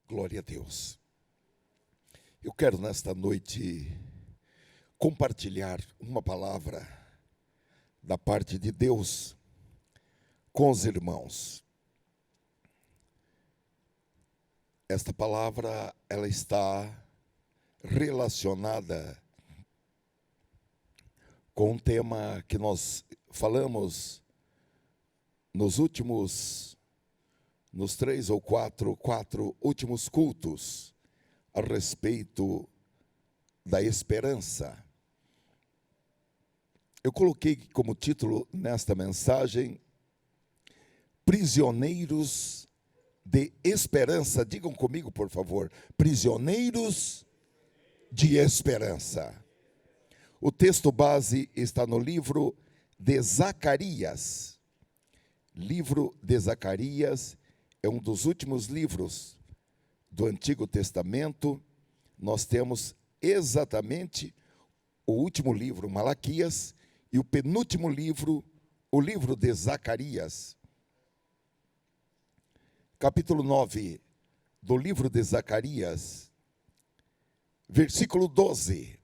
Glória a Deus. Eu quero nesta noite compartilhar uma palavra da parte de Deus com os irmãos. Esta palavra, ela está relacionada com um tema que nós falamos nos 3 ou 4 últimos cultos, a respeito da esperança. Eu coloquei como título nesta mensagem, Prisioneiros de Esperança. Digam comigo, por favor, prisioneiros de esperança. O texto base está no livro de Zacarias. Livro de Zacarias é um dos últimos livros do Antigo Testamento. Nós temos exatamente o último livro, Malaquias, e o penúltimo livro, o livro de Zacarias. Capítulo 9 do livro de Zacarias, versículo 12.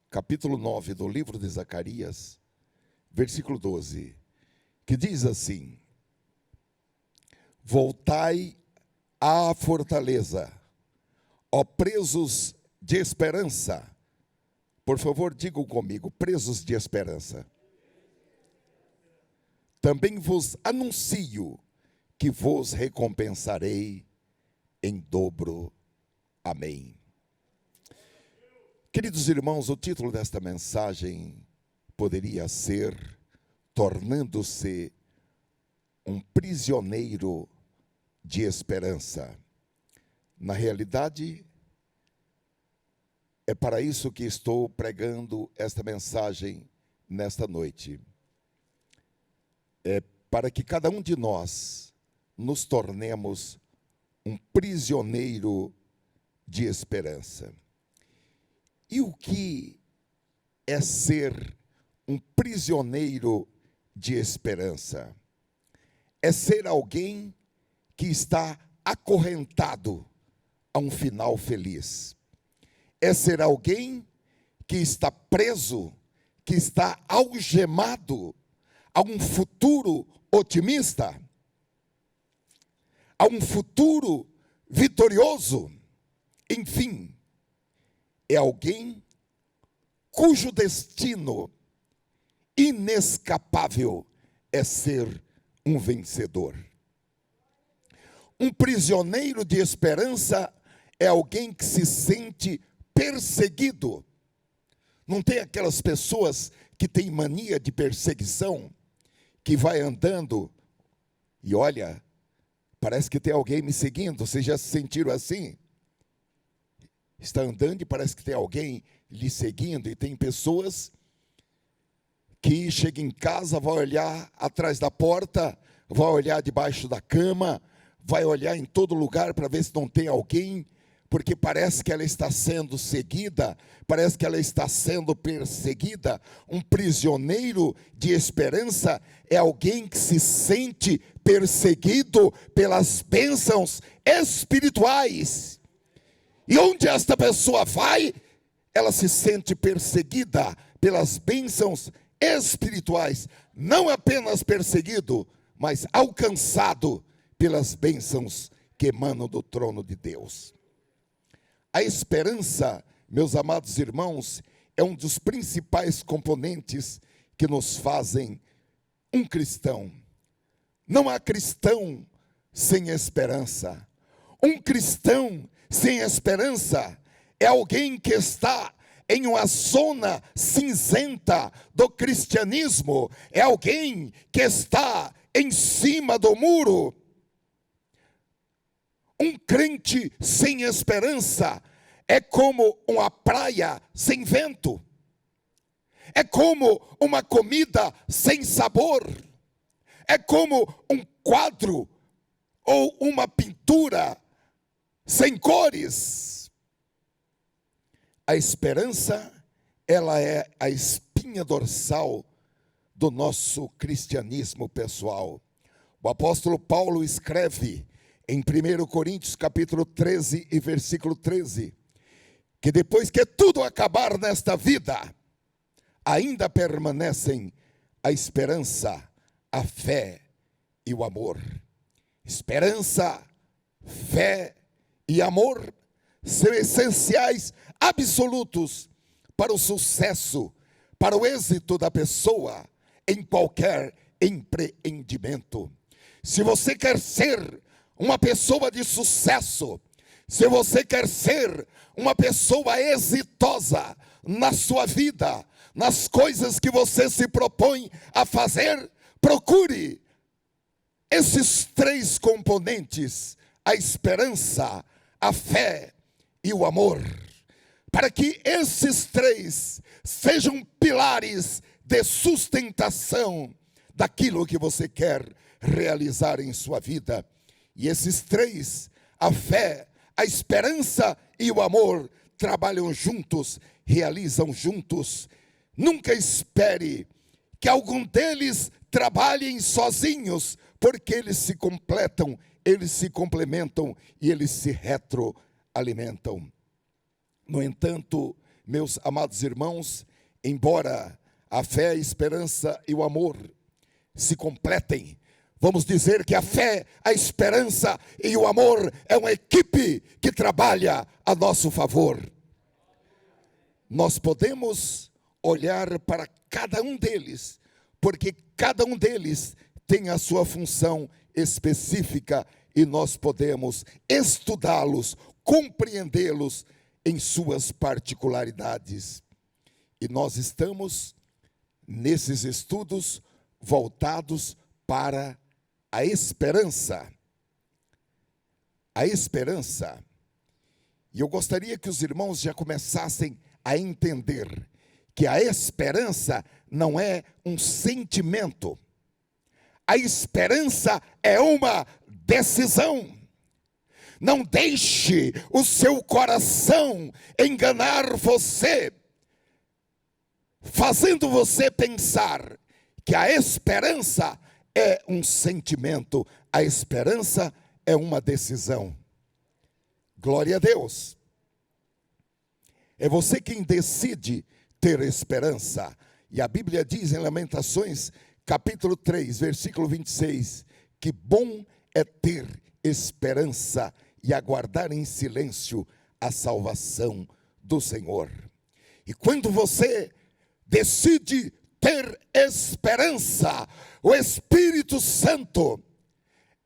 Capítulo 9 do livro de Zacarias, versículo 12, que diz assim: Voltai à fortaleza, ó presos de esperança. Por favor, digam comigo, presos de esperança. Também vos anuncio que vos recompensarei em dobro. Amém. Queridos irmãos, o título desta mensagem poderia ser Tornando-se um prisioneiro de esperança. Na realidade, é para isso que estou pregando esta mensagem nesta noite. É para que cada um de nós nos tornemos um prisioneiro de esperança. E o que é ser um prisioneiro de esperança? É ser alguém que está acorrentado a um final feliz. É ser alguém que está preso, que está algemado a um futuro otimista, a um futuro vitorioso. Enfim, é alguém cujo destino inescapável é ser um vencedor. Um prisioneiro de esperança é alguém que se sente perseguido. Não tem aquelas pessoas que têm mania de perseguição, que vai andando e olha, parece que tem alguém me seguindo. Vocês já se sentiram assim? Está andando e parece que tem alguém lhe seguindo, e tem pessoas que chegam em casa, vai olhar atrás da porta, vai olhar debaixo da cama, vai olhar em todo lugar para ver se não tem alguém, porque parece que ela está sendo seguida, parece que ela está sendo perseguida. Um prisioneiro de esperança é alguém que se sente perseguido pelas bênçãos espirituais. E onde esta pessoa vai, ela se sente perseguida pelas bênçãos espirituais. Não apenas perseguido, mas alcançado pelas bênçãos que emanam do trono de Deus. A esperança, meus amados irmãos, é um dos principais componentes que nos fazem um cristão. Não há cristão sem esperança. Um cristão sem esperança é alguém que está em uma zona cinzenta do cristianismo, é alguém que está em cima do muro. Um crente sem esperança é como uma praia sem vento, é como uma comida sem sabor, é como um quadro ou uma pintura sem cores. A esperança, ela é a espinha dorsal do nosso cristianismo pessoal. O apóstolo Paulo escreve em 1 Coríntios capítulo 13 e versículo 13, que depois que tudo acabar nesta vida, ainda permanecem a esperança, a fé e o amor. Esperança, fé e amor são essenciais, absolutos para o sucesso, para o êxito da pessoa em qualquer empreendimento. Se você quer ser uma pessoa de sucesso, se você quer ser uma pessoa exitosa na sua vida, nas coisas que você se propõe a fazer, procure esses 3 componentes: a esperança, a fé e o amor, para que esses 3 sejam pilares de sustentação daquilo que você quer realizar em sua vida. E esses 3, a fé, a esperança e o amor, trabalham juntos, realizam juntos. Nunca espere que algum deles trabalhem sozinhos, porque eles se completam, eles se complementam e eles se retroalimentam. No entanto, meus amados irmãos, embora a fé, a esperança e o amor se completem, vamos dizer que a fé, a esperança e o amor é uma equipe que trabalha a nosso favor. Nós podemos olhar para cada um deles, porque cada um deles tem a sua função específica e nós podemos estudá-los, compreendê-los em suas particularidades. E nós estamos nesses estudos voltados para a esperança. A esperança. E eu gostaria que os irmãos já começassem a entender que a esperança não é um sentimento. A esperança é uma decisão. Não deixe o seu coração enganar você, fazendo você pensar que a esperança é um sentimento. A esperança é uma decisão. Glória a Deus. É você quem decide ter esperança. E a Bíblia diz em Lamentações, capítulo 3, versículo 26, que bom é ter esperança e aguardar em silêncio a salvação do Senhor. E quando você decide ter esperança, o Espírito Santo,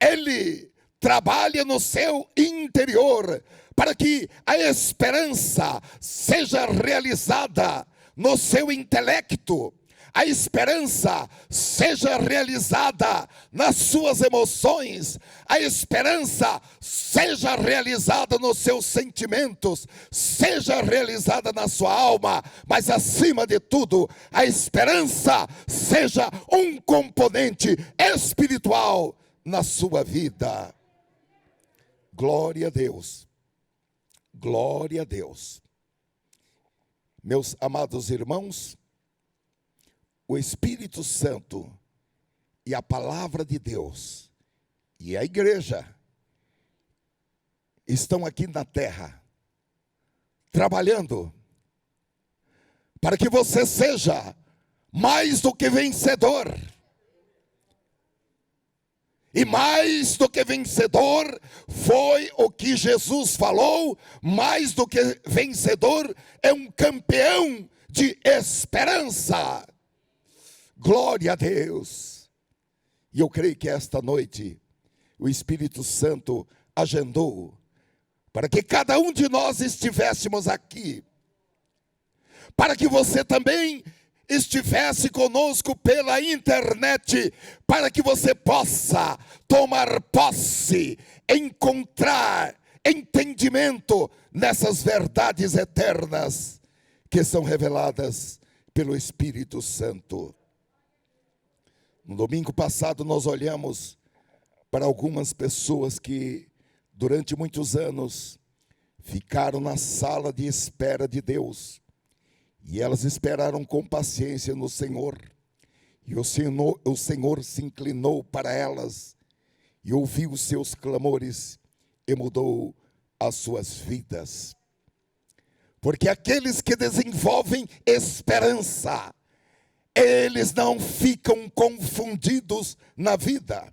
ele trabalha no seu interior para que a esperança seja realizada no seu intelecto, a esperança seja realizada nas suas emoções, a esperança seja realizada nos seus sentimentos, seja realizada na sua alma, mas acima de tudo, a esperança seja um componente espiritual na sua vida. Glória a Deus. Glória a Deus. Meus amados irmãos, o Espírito Santo e a palavra de Deus e a igreja estão aqui na terra, trabalhando para que você seja mais do que vencedor. E mais do que vencedor foi o que Jesus falou, mais do que vencedor é um campeão de esperança. Glória a Deus. E eu creio que esta noite o Espírito Santo agendou para que cada um de nós estivéssemos aqui, para que você também estivesse conosco pela internet, para que você possa tomar posse, encontrar entendimento nessas verdades eternas que são reveladas pelo Espírito Santo. No domingo passado nós olhamos para algumas pessoas que durante muitos anos ficaram na sala de espera de Deus. E elas esperaram com paciência no Senhor. E o Senhor se inclinou para elas e ouviu os seus clamores e mudou as suas vidas. Porque aqueles que desenvolvem esperança, eles não ficam confundidos na vida.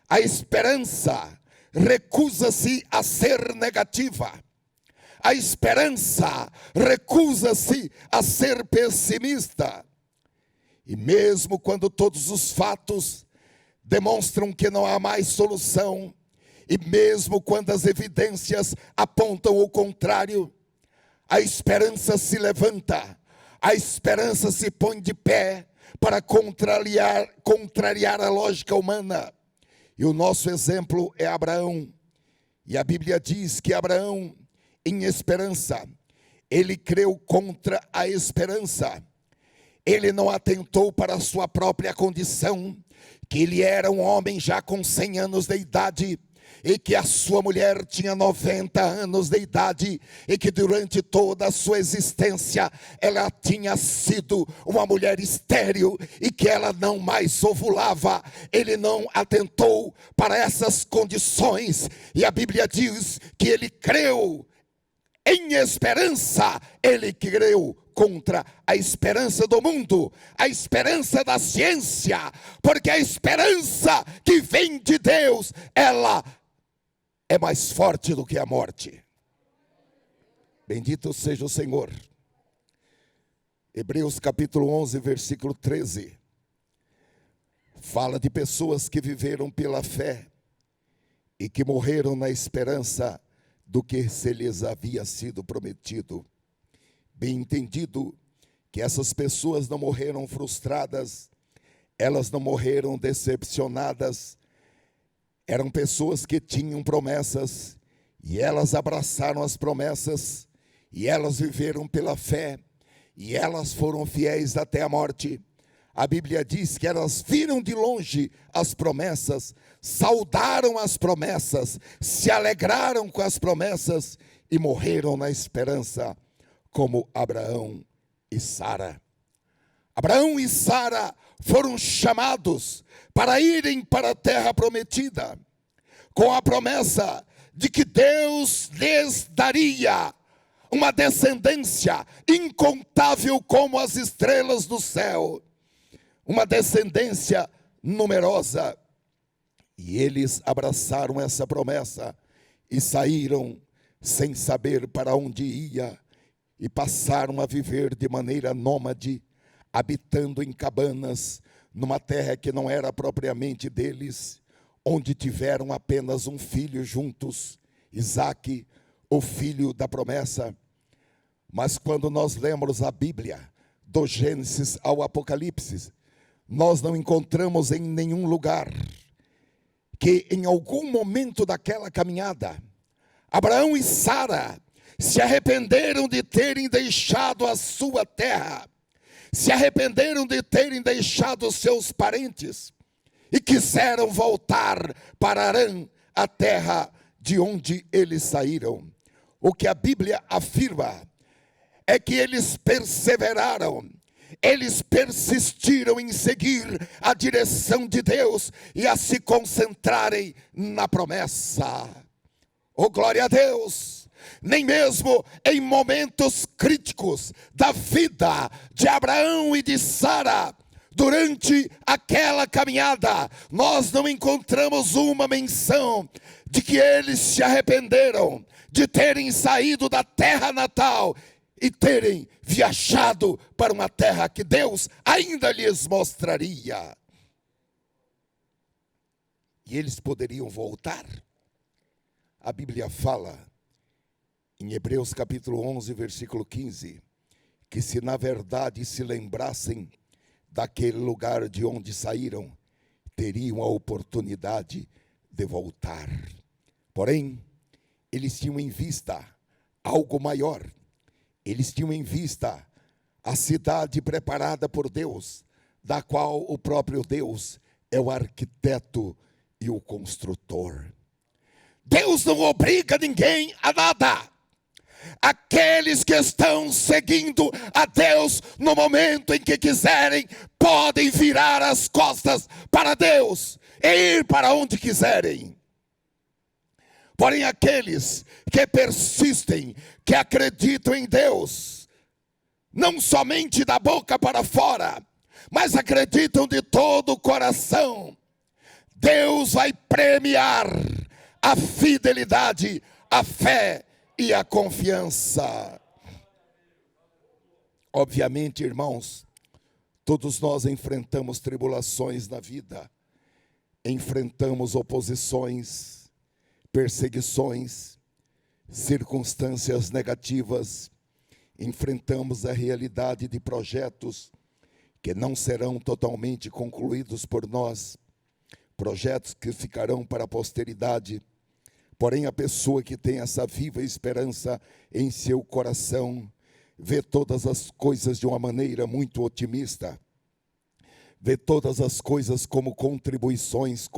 A esperança recusa-se a ser negativa. A esperança recusa-se a ser pessimista. E mesmo quando todos os fatos demonstram que não há mais solução, e mesmo quando as evidências apontam o contrário, a esperança se levanta, a esperança se põe de pé para contrariar a lógica humana. E o nosso exemplo é Abraão. E a Bíblia diz que Abraão, em esperança, ele creu contra a esperança. Ele não atentou para a sua própria condição, que ele era um homem já com 100 anos de idade, e que a sua mulher tinha 90 anos de idade, e que durante toda a sua existência, ela tinha sido uma mulher estéril, e que ela não mais ovulava. Ele não atentou para essas condições, e a Bíblia diz que ele creu em esperança, ele creu contra a esperança do mundo, a esperança da ciência, porque a esperança que vem de Deus, ela é mais forte do que a morte. Bendito seja o Senhor. Hebreus capítulo 11, versículo 13, fala de pessoas que viveram pela fé e que morreram na esperança do que se lhes havia sido prometido. Bem entendido que essas pessoas não morreram frustradas, elas não morreram decepcionadas, eram pessoas que tinham promessas, e elas abraçaram as promessas, e elas viveram pela fé, e elas foram fiéis até a morte. A Bíblia diz que elas viram de longe as promessas, saudaram as promessas, se alegraram com as promessas e morreram na esperança, como Abraão e Sara. Abraão e Sara foram chamados para irem para a terra prometida, com a promessa de que Deus lhes daria uma descendência incontável como as estrelas do céu, uma descendência numerosa. E eles abraçaram essa promessa e saíram sem saber para onde ia, e passaram a viver de maneira nômade, habitando em cabanas, numa terra que não era propriamente deles, onde tiveram apenas um filho juntos, Isaque, o filho da promessa. Mas quando nós lemos a Bíblia, do Gênesis ao Apocalipse, nós não encontramos em nenhum lugar que em algum momento daquela caminhada, Abraão e Sara se arrependeram de terem deixado a sua terra, se arrependeram de terem deixado os seus parentes e quiseram voltar para Harã, a terra de onde eles saíram. O que a Bíblia afirma é que eles perseveraram, eles persistiram em seguir a direção de Deus e a se concentrarem na promessa. Oh, glória a Deus! Nem mesmo em momentos críticos da vida de Abraão e de Sara, durante aquela caminhada, nós não encontramos uma menção de que eles se arrependeram de terem saído da terra natal e terem viajado para uma terra que Deus ainda lhes mostraria. E eles poderiam voltar. A Bíblia fala em Hebreus capítulo 11, versículo 15, que se na verdade se lembrassem daquele lugar de onde saíram, teriam a oportunidade de voltar. Porém, eles tinham em vista algo maior. Eles tinham em vista a cidade preparada por Deus, da qual o próprio Deus é o arquiteto e o construtor. Deus não obriga ninguém a nada. Aqueles que estão seguindo a Deus no momento em que quiserem, podem virar as costas para Deus e ir para onde quiserem. Porém, aqueles que persistem, que acreditam em Deus, não somente da boca para fora, mas acreditam de todo o coração, Deus vai premiar a fidelidade, a fé e a confiança. Obviamente, irmãos, todos nós enfrentamos tribulações na vida, enfrentamos oposições, perseguições, circunstâncias negativas, enfrentamos a realidade de projetos que não serão totalmente concluídos por nós, projetos que ficarão para a posteridade. Porém, a pessoa que tem essa viva esperança em seu coração, vê todas as coisas de uma maneira muito otimista, vê todas as coisas como contribuições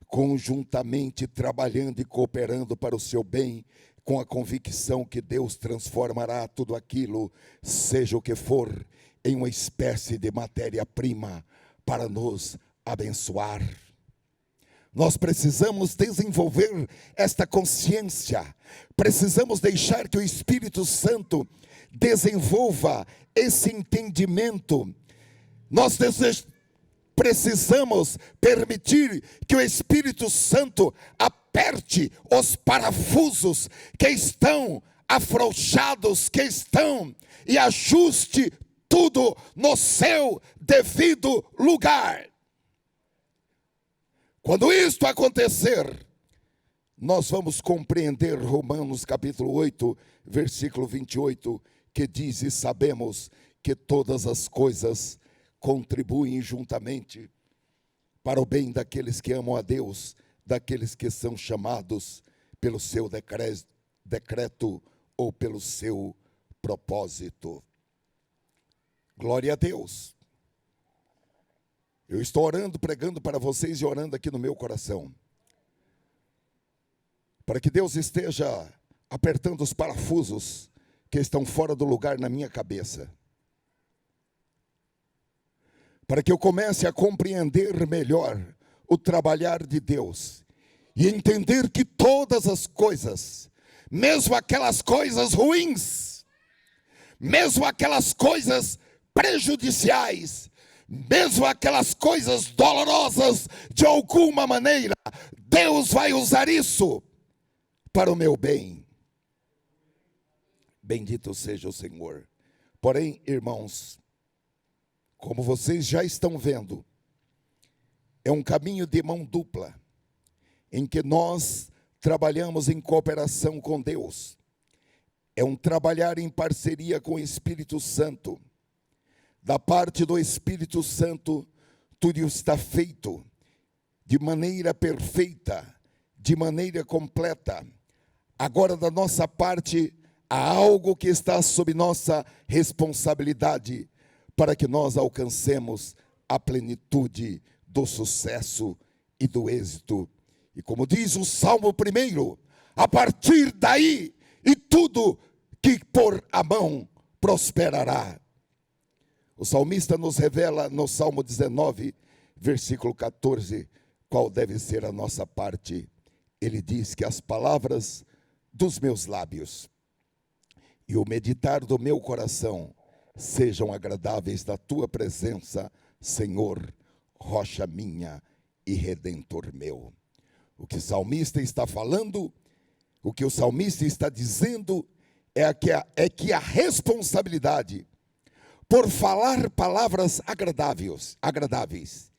conjuntamente trabalhando e cooperando para o seu bem, com a convicção que Deus transformará tudo aquilo, seja o que for, em uma espécie de matéria-prima para nos abençoar. Nós precisamos desenvolver esta consciência, precisamos deixar que o Espírito Santo desenvolva esse entendimento. Nós precisamos permitir que o Espírito Santo aperte os parafusos que estão afrouxados, e ajuste tudo no seu devido lugar. Quando isto acontecer, nós vamos compreender Romanos capítulo 8, versículo 28, que diz: e sabemos que todas as coisas contribuem juntamente para o bem daqueles que amam a Deus, daqueles que são chamados pelo seu decreto ou pelo seu propósito. Glória a Deus. Eu estou orando, pregando para vocês e orando aqui no meu coração, para que Deus esteja apertando os parafusos que estão fora do lugar na minha cabeça, para que eu comece a compreender melhor o trabalhar de Deus e entender que todas as coisas, mesmo aquelas coisas ruins, mesmo aquelas coisas prejudiciais, mesmo aquelas coisas dolorosas, de alguma maneira, Deus vai usar isso para o meu bem. Bendito seja o Senhor. Porém, irmãos, como vocês já estão vendo, é um caminho de mão dupla, em que nós trabalhamos em cooperação com Deus. É um trabalhar em parceria com o Espírito Santo. Da parte do Espírito Santo, tudo está feito de maneira perfeita, de maneira completa. Agora, da nossa parte, há algo que está sob nossa responsabilidade, para que nós alcancemos a plenitude do sucesso e do êxito. E como diz o Salmo 1, a partir daí, e tudo que pôr a mão prosperará. O salmista nos revela no Salmo 19, versículo 14, qual deve ser a nossa parte. Ele diz que as palavras dos meus lábios e o meditar do meu coração sejam agradáveis na tua presença, Senhor, rocha minha e redentor meu. O que o salmista está falando, o que o salmista está dizendo é que a responsabilidade por falar palavras agradáveis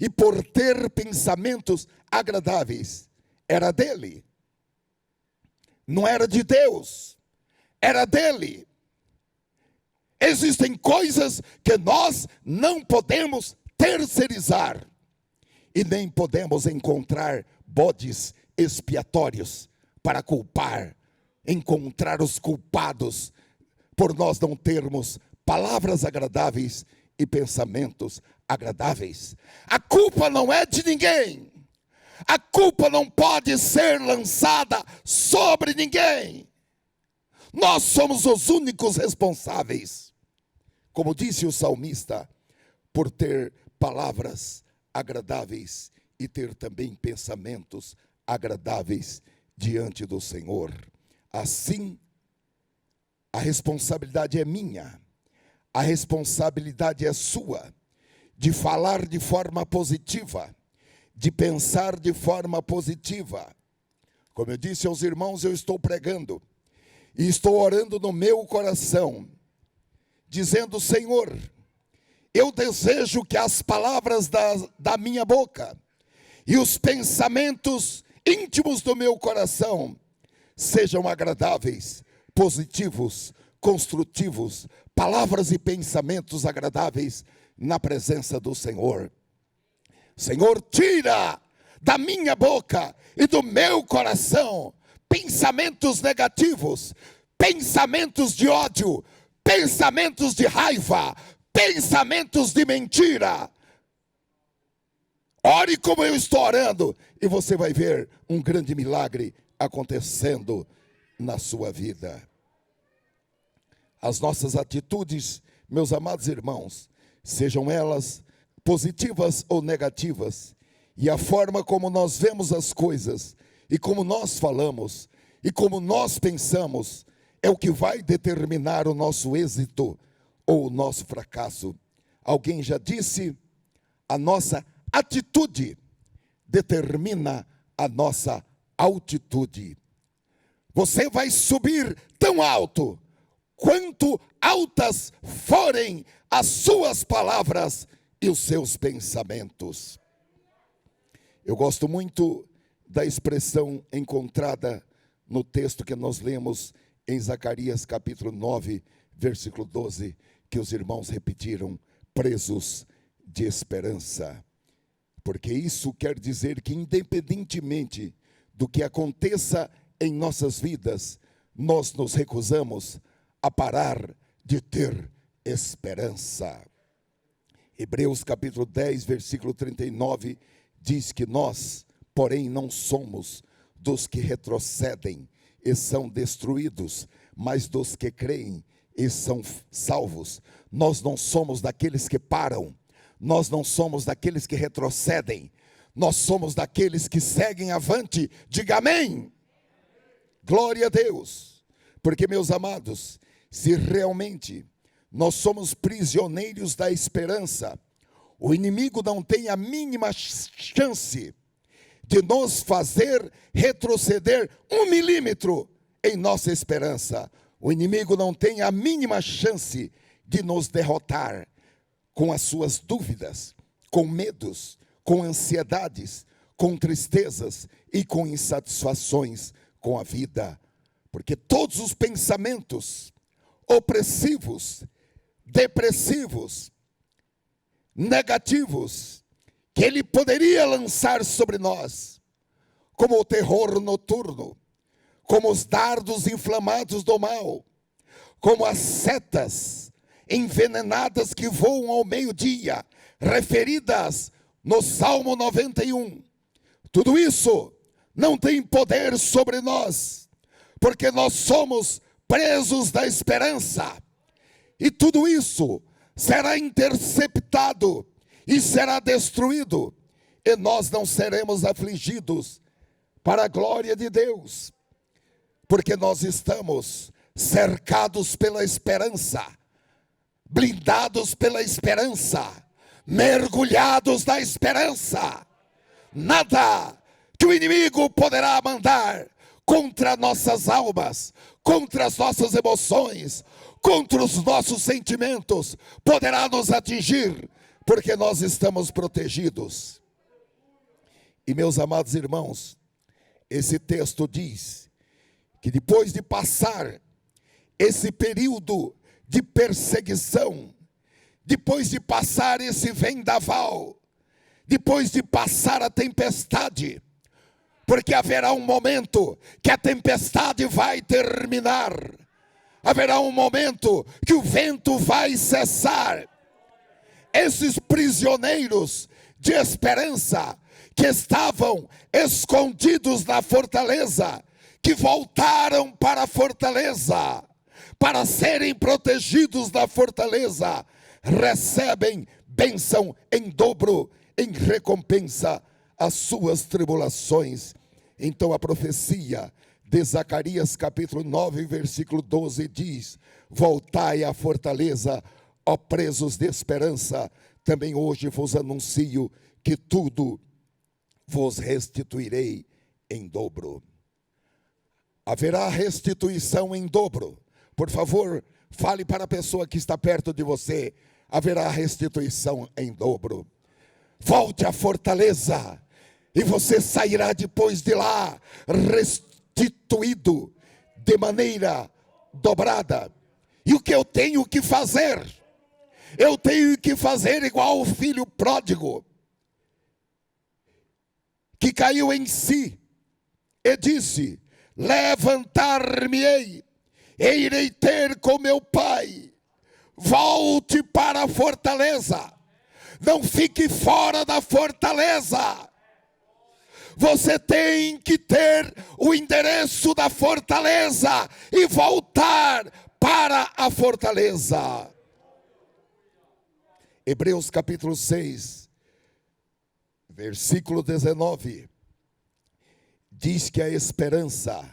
e por ter pensamentos agradáveis era dele. Não era de Deus, era dele. Existem coisas que nós não podemos terceirizar e nem podemos encontrar bodes expiatórios para culpar, encontrar os culpados por nós não termos palavras agradáveis e pensamentos agradáveis. A culpa não é de ninguém. A culpa não pode ser lançada sobre ninguém. Nós somos os únicos responsáveis, como disse o salmista, por ter palavras agradáveis e ter também pensamentos agradáveis diante do Senhor. Assim, a responsabilidade é minha, a responsabilidade é sua, de falar de forma positiva, de pensar de forma positiva. Como eu disse aos irmãos, eu estou pregando e estou orando no meu coração, dizendo: Senhor, eu desejo que as palavras da minha boca e os pensamentos íntimos do meu coração sejam agradáveis, positivos, construtivos, palavras e pensamentos agradáveis na presença do Senhor. Senhor, tira da minha boca e do meu coração pensamentos negativos, pensamentos de ódio, pensamentos de raiva, pensamentos de mentira. Ore como eu estou orando e você vai ver um grande milagre acontecendo na sua vida. As nossas atitudes, meus amados irmãos, sejam elas positivas ou negativas, e a forma como nós vemos as coisas, e como nós falamos, e como nós pensamos, é o que vai determinar o nosso êxito ou o nosso fracasso. Alguém já disse: a nossa atitude determina a nossa altitude. Você vai subir tão alto quanto altas forem as suas palavras e os seus pensamentos. Eu gosto muito da expressão encontrada no texto que nós lemos em Zacarias capítulo 9, versículo 12, que os irmãos repetiram: presos de esperança. Porque isso quer dizer que, independentemente do que aconteça em nossas vidas, nós nos recusamos a parar de ter esperança. Hebreus capítulo 10, versículo 39, diz que nós, porém, não somos dos que retrocedem e são destruídos, mas dos que creem e são salvos. Nós não somos daqueles que param, nós não somos daqueles que retrocedem, nós somos daqueles que seguem avante. Diga amém. Glória a Deus. Porque, meus amados, se realmente nós somos prisioneiros da esperança, o inimigo não tem a mínima chance de nos fazer retroceder 1 milímetro em nossa esperança. O inimigo não tem a mínima chance de nos derrotar com as suas dúvidas, com medos, com ansiedades, com tristezas e com insatisfações com a vida. Porque todos os pensamentos opressivos, depressivos, negativos, que ele poderia lançar sobre nós, como o terror noturno, como os dardos inflamados do mal, como as setas envenenadas que voam ao meio-dia, referidas no Salmo 91. Tudo isso não tem poder sobre nós, porque nós somos presos da esperança. E tudo isso será interceptado e será destruído, e nós não seremos afligidos, para a glória de Deus, porque nós estamos cercados pela esperança, blindados pela esperança, mergulhados na esperança. Nada que o inimigo poderá mandar contra nossas almas, contra as nossas emoções, contra os nossos sentimentos, poderá nos atingir, porque nós estamos protegidos. E, meus amados irmãos, esse texto diz que depois de passar esse período de perseguição, depois de passar esse vendaval, depois de passar a tempestade, porque haverá um momento que a tempestade vai terminar, haverá um momento que o vento vai cessar. Esses prisioneiros de esperança que estavam escondidos na fortaleza, que voltaram para a fortaleza, para serem protegidos da fortaleza, recebem bênção em dobro, em recompensa às suas tribulações. Então a profecia de Zacarias capítulo 9, versículo 12 diz: voltai à fortaleza, ó presos de esperança, também hoje vos anuncio que tudo vos restituirei em dobro. Haverá restituição em dobro. Por favor, fale para a pessoa que está perto de você: haverá restituição em dobro. Volte à fortaleza, e você sairá depois de lá restituído de maneira dobrada. E o que eu tenho que fazer? Eu tenho que fazer igual o filho pródigo, que caiu em si e disse: levantar-me-ei e irei ter com meu pai. Volte para a fortaleza, não fique fora da fortaleza. Você tem que ter o endereço da fortaleza e voltar para a fortaleza. Hebreus capítulo 6, versículo 19, diz que a esperança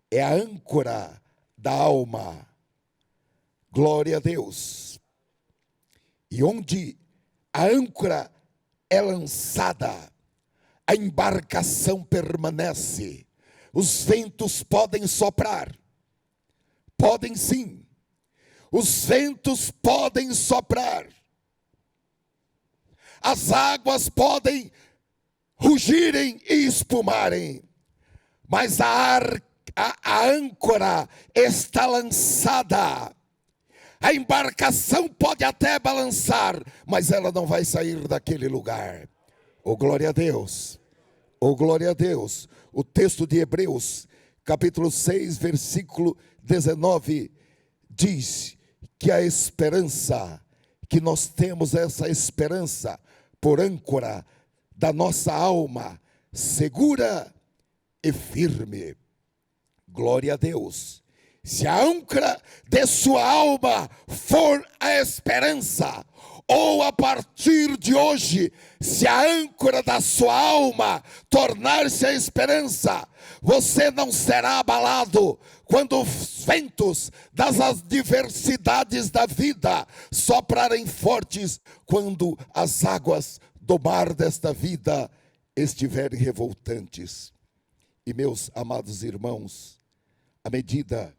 é a âncora da alma. Glória a Deus. E onde a âncora é lançada, a embarcação permanece. Os ventos podem soprar, podem sim. Os ventos podem soprar. As águas podem rugirem e espumarem, mas a âncora está lançada. A embarcação pode até balançar, mas ela não vai sair daquele lugar. Oh, glória a Deus! Oh, glória a Deus! O texto de Hebreus, capítulo 6, versículo 19, diz que a esperança, que nós temos essa esperança por âncora da nossa alma, segura e firme. Glória a Deus. Se a âncora de sua alma for a esperança, ou a partir de hoje, se a âncora da sua alma tornar-se a esperança, você não será abalado quando os ventos das adversidades da vida soprarem fortes, quando as águas do mar desta vida estiverem revoltantes. E meus amados irmãos, à medida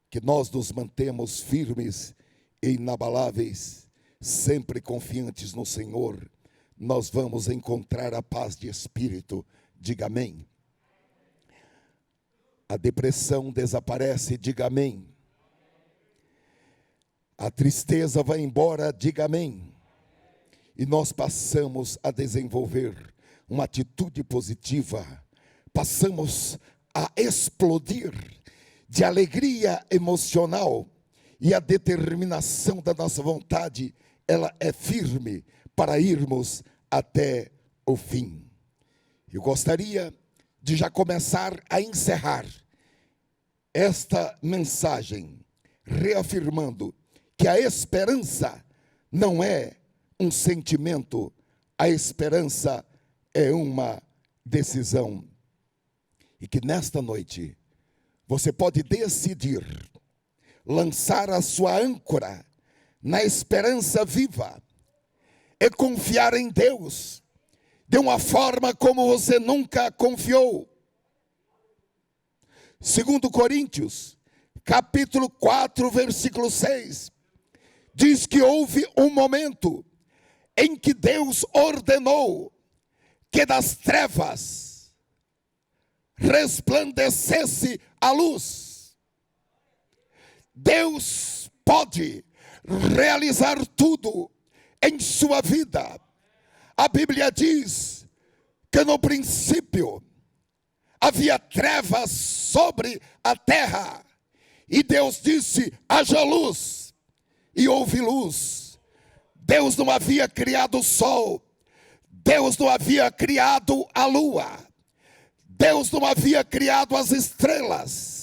que nós nos mantemos firmes e inabaláveis, sempre confiantes no Senhor, nós vamos encontrar a paz de espírito. Diga amém. A depressão desaparece, diga amém. A tristeza vai embora, diga amém. E nós passamos a desenvolver uma atitude positiva, passamos a explodir de alegria emocional, e a determinação da nossa vontade, ela é firme para irmos até o fim. Eu gostaria de já começar a encerrar esta mensagem, reafirmando que a esperança não é um sentimento, a esperança é uma decisão. E que nesta noite você pode decidir lançar a sua âncora na esperança viva e confiar em Deus de uma forma como você nunca confiou. 2 Coríntios, capítulo 4, versículo 6, diz que houve um momento em que Deus ordenou que das trevas resplandecesse a luz. Deus pode realizar tudo em sua vida. A Bíblia diz que no princípio havia trevas sobre a terra, e Deus disse: haja luz, e houve luz. Deus não havia criado o sol, Deus não havia criado a lua, Deus não havia criado as estrelas.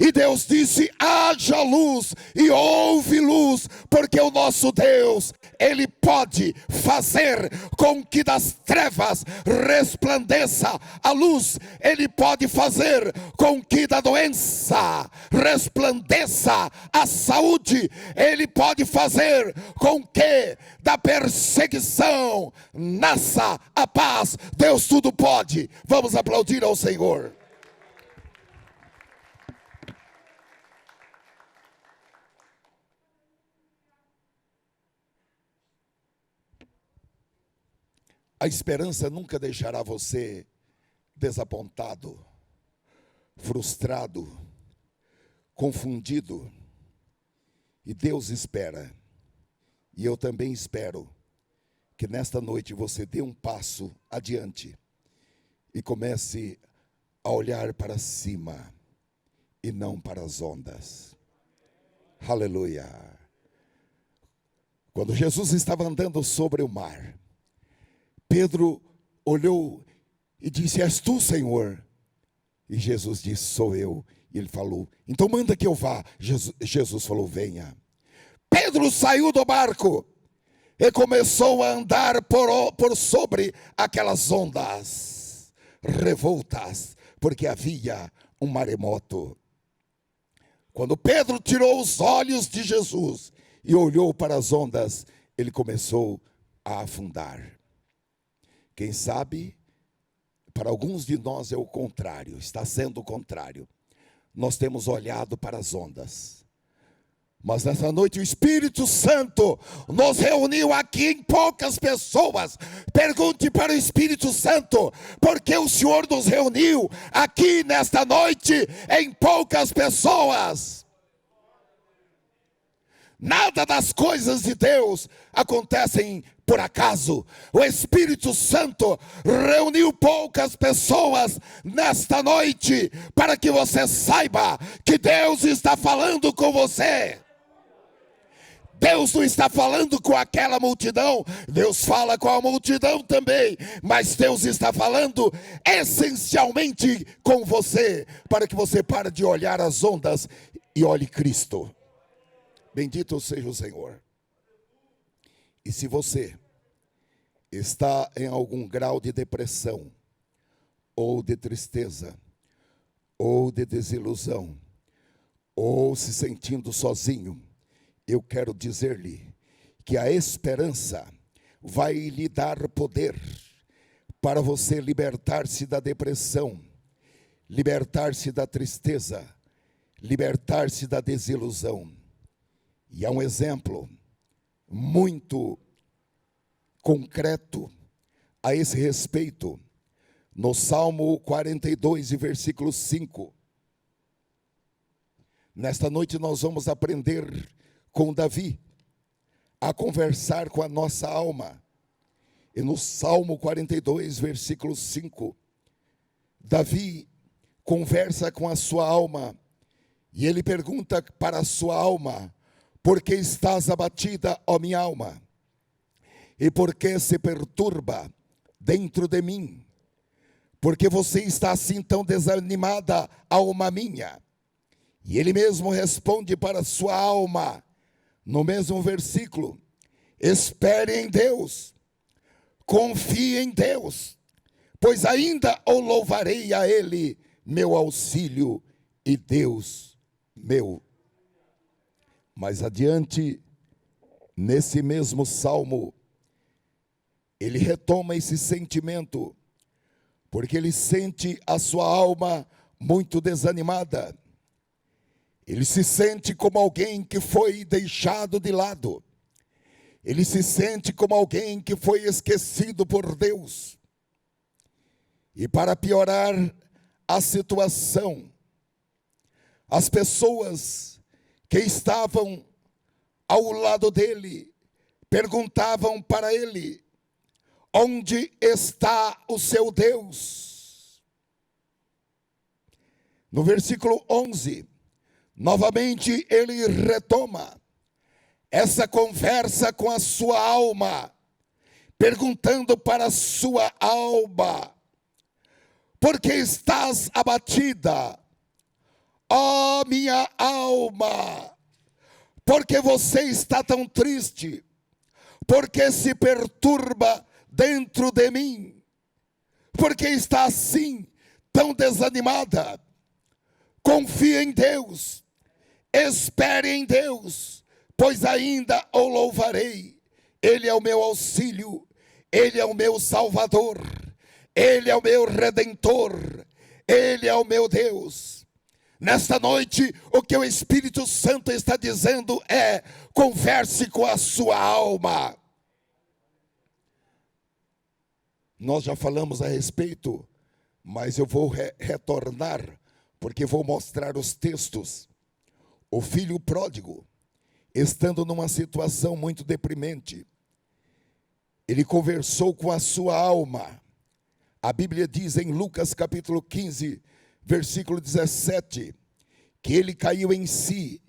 E Deus disse: haja luz, e houve luz, porque o nosso Deus, Ele pode fazer com que das trevas resplandeça a luz. Ele pode fazer com que da doença resplandeça a saúde. Ele pode fazer com que da perseguição nasça a paz. Deus tudo pode. Vamos aplaudir ao Senhor. A esperança nunca deixará você desapontado, frustrado, confundido. E Deus espera, e eu também espero, que nesta noite você dê um passo adiante e comece a olhar para cima e não para as ondas. Aleluia. Quando Jesus estava andando sobre o mar, Pedro olhou e disse: és tu, Senhor? E Jesus disse: sou eu. E ele falou: então manda que eu vá. Jesus falou: venha. Pedro saiu do barco e começou a andar por sobre aquelas ondas revoltas, porque havia um maremoto. Quando Pedro tirou os olhos de Jesus e olhou para as ondas, ele começou a afundar. Quem sabe, para alguns de nós é o contrário, está sendo o contrário. Nós temos olhado para as ondas. Mas nessa noite o Espírito Santo nos reuniu aqui em poucas pessoas. Pergunte para o Espírito Santo: por que o Senhor nos reuniu aqui nesta noite em poucas pessoas? Nada das coisas de Deus acontecem por acaso. O Espírito Santo reuniu poucas pessoas nesta noite para que você saiba que Deus está falando com você. Deus não está falando com aquela multidão, Deus fala com a multidão também, mas Deus está falando essencialmente com você, para que você pare de olhar as ondas e olhe Cristo. Bendito seja o Senhor. E se você está em algum grau de depressão, ou de tristeza, ou de desilusão, ou se sentindo sozinho, eu quero dizer-lhe que a esperança vai lhe dar poder para você libertar-se da depressão, libertar-se da tristeza, libertar-se da desilusão. E há um exemplo muito concreto a esse respeito, no Salmo 42 e versículo 5. Nesta noite nós vamos aprender com Davi a conversar com a nossa alma. E no Salmo 42, versículo 5, Davi conversa com a sua alma, e ele pergunta para a sua alma: por que estás abatida, ó minha alma? E por que se perturba dentro de mim? Porque você está assim tão desanimada, alma minha? E ele mesmo responde para a sua alma, no mesmo versículo: espere em Deus, confie em Deus, pois ainda o louvarei a Ele, meu auxílio e Deus meu. Mais adiante, nesse mesmo salmo, ele retoma esse sentimento, porque ele sente a sua alma muito desanimada. Ele se sente como alguém que foi deixado de lado. Ele se sente como alguém que foi esquecido por Deus. E para piorar a situação, as pessoas que estavam ao lado dele perguntavam para ele: onde está o seu Deus? No versículo 11, novamente ele retoma essa conversa com a sua alma, perguntando para a sua alma: Porque estás abatida, ó minha alma? Porque você está tão triste? Porque se perturba dentro de mim? Porque está assim, tão desanimada? Confie em Deus, espere em Deus, pois ainda o louvarei. Ele é o meu auxílio, Ele é o meu Salvador, Ele é o meu Redentor, Ele é o meu Deus. Nesta noite, o que o Espírito Santo está dizendo é: converse com a sua alma. Nós já falamos a respeito, mas eu vou retornar, porque vou mostrar os textos. O filho pródigo, estando numa situação muito deprimente, ele conversou com a sua alma. A Bíblia diz em Lucas capítulo 15, versículo 17, que ele caiu em si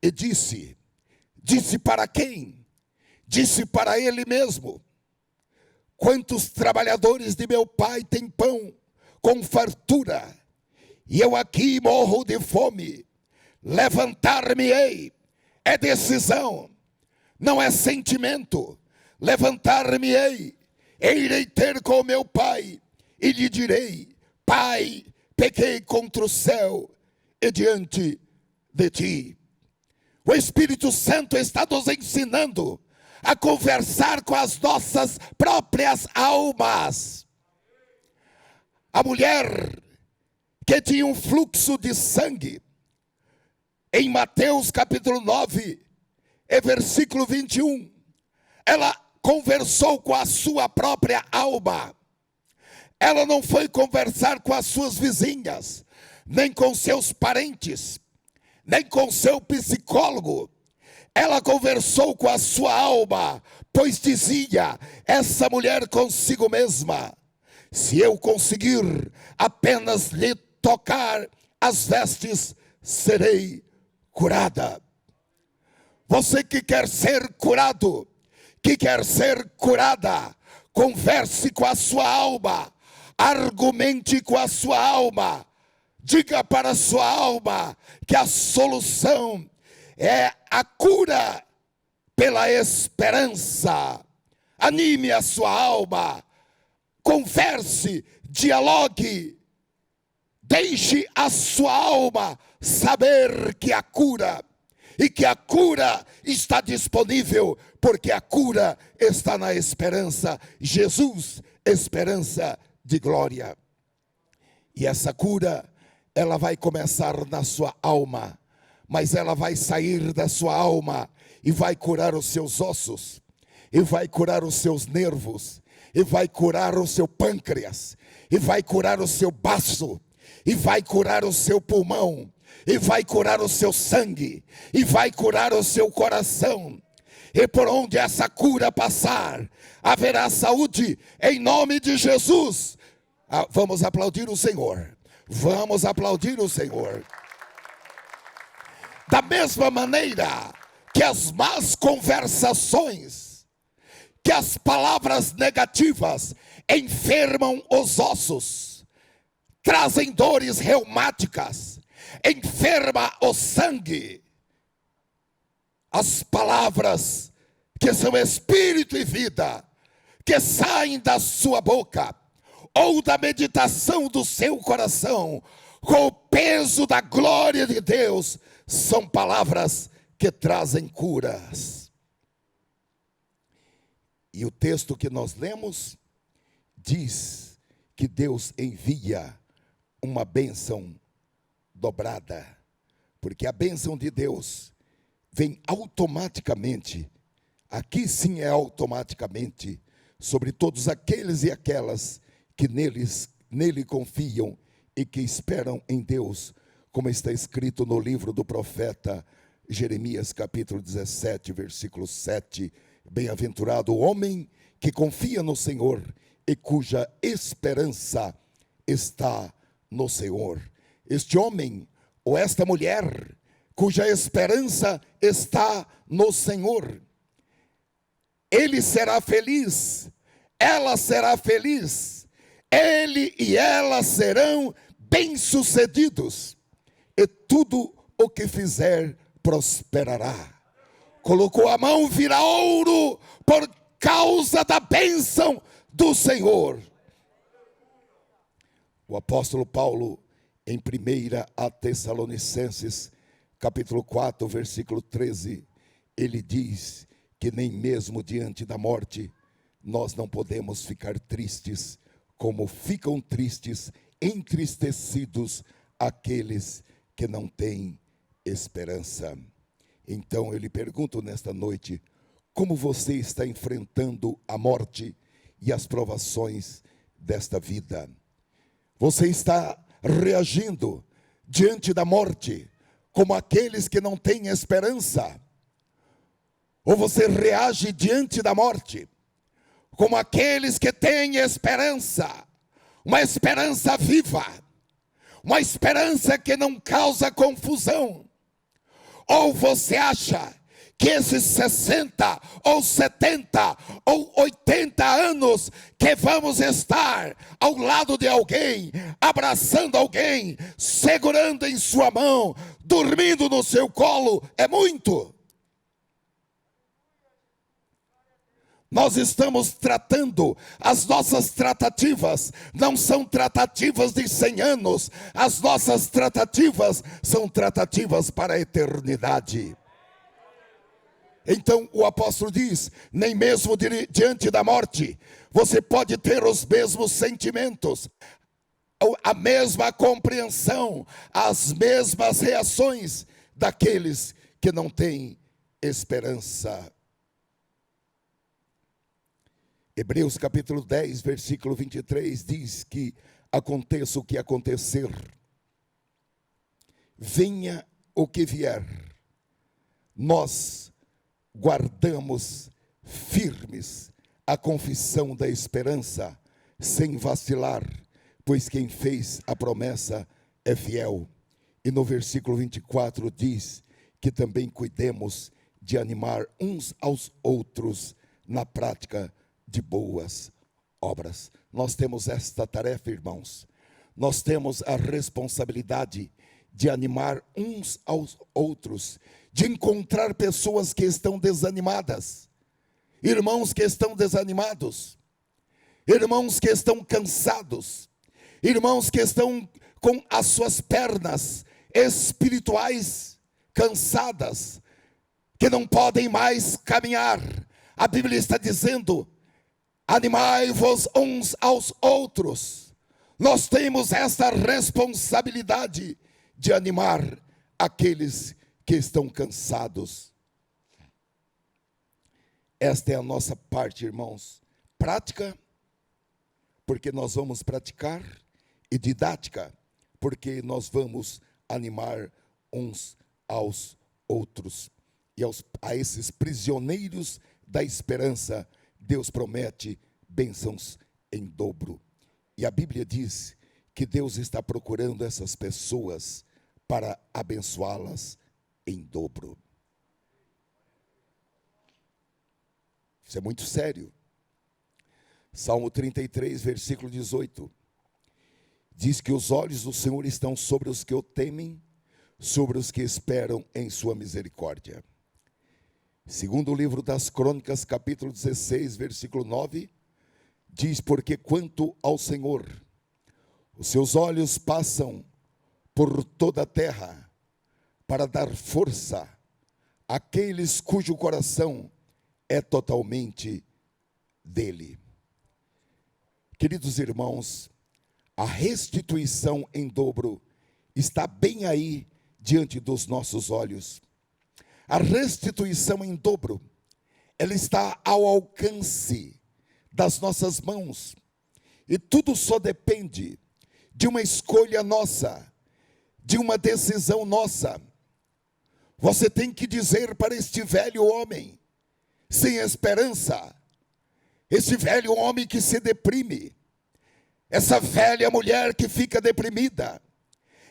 e disse para quem? Disse para ele mesmo: quantos trabalhadores de meu pai têm pão com fartura, e eu aqui morro de fome. Levantar-me-ei, é decisão, não é sentimento. Levantar-me-ei, irei ter com meu pai, e lhe direi: Pai, pequei contra o céu e diante de ti. O Espírito Santo está nos ensinando a conversar com as nossas próprias almas. A mulher que tinha um fluxo de sangue, em Mateus capítulo 9, versículo 21, ela conversou com a sua própria alma. Ela não foi conversar com as suas vizinhas, nem com seus parentes, nem com seu psicólogo. Ela conversou com a sua alma, pois dizia essa mulher consigo mesma: se eu conseguir apenas lhe tocar as vestes, serei curada. Você que quer ser curado, que quer ser curada, converse com a sua alma, argumente com a sua alma, diga para a sua alma que a solução é a cura pela esperança. Anime a sua alma, converse, dialogue, deixe a sua alma saber que a cura, e que a cura está disponível, porque a cura está na esperança. Jesus, esperança de glória. E essa cura, ela vai começar na sua alma, mas ela vai sair da sua alma e vai curar os seus ossos, e vai curar os seus nervos, e vai curar o seu pâncreas, e vai curar o seu baço, e vai curar o seu pulmão, e vai curar o seu sangue, e vai curar o seu coração. E por onde essa cura passar, haverá saúde em nome de Jesus. Vamos aplaudir o Senhor. Vamos aplaudir o Senhor. Da mesma maneira que as más conversações, que as palavras negativas enfermam os ossos, trazem dores reumáticas, enferma o sangue. As palavras que são espírito e vida, que saem da sua boca, ou da meditação do seu coração, com o peso da glória de Deus, são palavras que trazem curas. E o texto que nós lemos diz que Deus envia uma bênção dobrada, porque a bênção de Deus vem automaticamente, aqui sim é automaticamente, sobre todos aqueles e aquelas que nele confiam e que esperam em Deus, como está escrito no livro do profeta Jeremias, capítulo 17, versículo 7, bem-aventurado o homem que confia no Senhor e cuja esperança está no Senhor. Este homem, ou esta mulher, cuja esperança está no Senhor, ele será feliz, ela será feliz, ele e ela serão bem-sucedidos, e tudo o que fizer prosperará. Colocou a mão, vira ouro, por causa da bênção do Senhor. O apóstolo Paulo, em 1 a Tessalonicenses, capítulo 4, versículo 13, ele diz que nem mesmo diante da morte, nós não podemos ficar tristes, como ficam tristes, entristecidos, aqueles que não têm esperança. Então eu lhe pergunto nesta noite, como você está enfrentando a morte e as provações desta vida? Você está reagindo diante da morte como aqueles que não têm esperança? Ou você reage diante da morte como aqueles que têm esperança, uma esperança viva, uma esperança que não causa confusão? Ou você acha que esses 60 ou 70 ou 80 anos que vamos estar ao lado de alguém, abraçando alguém, segurando em sua mão, dormindo no seu colo, é muito? Nós estamos tratando, as nossas tratativas não são tratativas de 100 anos, as nossas tratativas são tratativas para a eternidade. Então o apóstolo diz, nem mesmo diante da morte, você pode ter os mesmos sentimentos, a mesma compreensão, as mesmas reações daqueles que não têm esperança. Hebreus capítulo 10, versículo 23 diz que aconteça o que acontecer, venha o que vier, nós guardamos firmes a confissão da esperança, sem vacilar, pois quem fez a promessa é fiel. E no versículo 24 diz que também cuidemos de animar uns aos outros na prática de boas obras. Nós temos esta tarefa, irmãos. Nós temos a responsabilidade de animar uns aos outros, de encontrar pessoas que estão desanimadas, irmãos que estão desanimados, irmãos que estão cansados, irmãos que estão com as suas pernas espirituais cansadas, que não podem mais caminhar. A Bíblia está dizendo, animai-vos uns aos outros. Nós temos essa responsabilidade de animar aqueles que estão cansados. Esta é a nossa parte, irmãos. Prática, porque nós vamos praticar, e didática, porque nós vamos animar uns aos outros. E a esses prisioneiros da esperança, Deus promete bênçãos em dobro. E a Bíblia diz que Deus está procurando essas pessoas para abençoá-las em dobro. Isso é muito sério. Salmo 33, versículo 18. Diz que os olhos do Senhor estão sobre os que o temem, sobre os que esperam em sua misericórdia. Segundo o livro das Crônicas, capítulo 16, versículo 9, diz, porque quanto ao Senhor, os seus olhos passam por toda a terra, para dar força àqueles cujo coração é totalmente dele. Queridos irmãos, a restituição em dobro está bem aí diante dos nossos olhos. A restituição em dobro, ela está ao alcance das nossas mãos. E tudo só depende de uma escolha nossa, de uma decisão nossa. Você tem que dizer para este velho homem, sem esperança, esse velho homem que se deprime, essa velha mulher que fica deprimida,